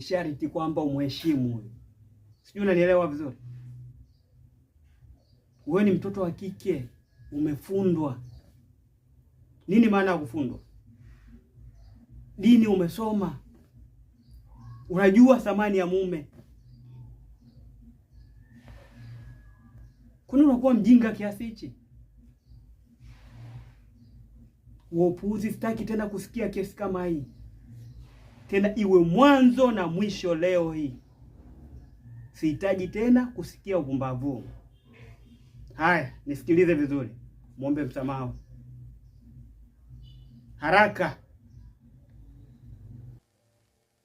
Sharti kwamba umheshimu huyo. Sijui unanielewa vizuri? Wewe ni mtoto wa kike, umefundwa. Nini maana ya kufundwa? Dini umesoma. Unajua thamani ya mume. Kwani unakuwa mjinga kiasi hichi? Upuuzi, sitaki tena kusikia kesi kama hii. Tena iwe mwanzo na mwisho leo hii. Sihitaji tena kusikia upumbavu. Haya, nisikilize vizuri. Muombe msamaha. Haraka.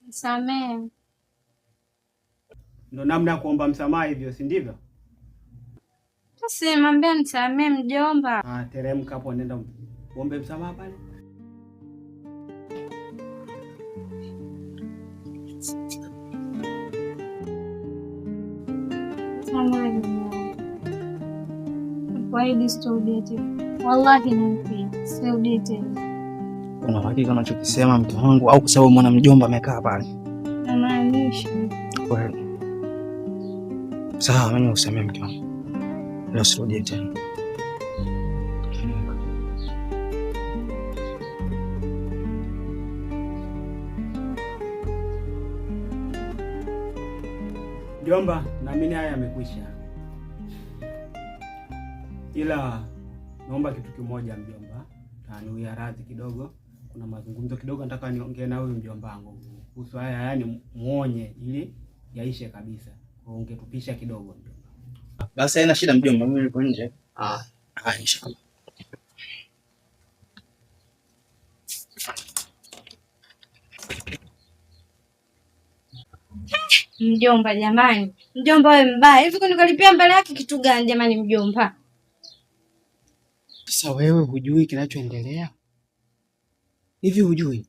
Msamehe. Ndo namna ya kuomba msamaha hivyo, si ndivyo? Usimwambie nisamehe mjomba. Teremka hapo, nenda muombe msamaha pale. Kwaidi sirudie tena. Wallahi nampia. Sirudie tena. Una hakika unachokisema mke wangu au kwa sababu mwana mjomba amekaa pale? Namaanisha. Kweli. Sawa, mimi usamee mke wangu. Leo sirudie tena. Mjomba, naamini haya yamekwisha. Ila naomba kitu kimoja mjomba. Taniwia radhi kidogo. Kuna mazungumzo kidogo nataka niongee na huyu mjomba wangu. Kuhusu haya, yani muonye ili yaishe kabisa. Kwa ungetupisha kidogo mjomba. Basi haina shida mjomba, mimi niko nje. Inshallah. Mjomba jamani. Mjomba wewe mbaya. Hivi kunikalipia mbele yake kitu gani jamani mjomba? Sasa wewe hujui kinachoendelea? Hivi hujui?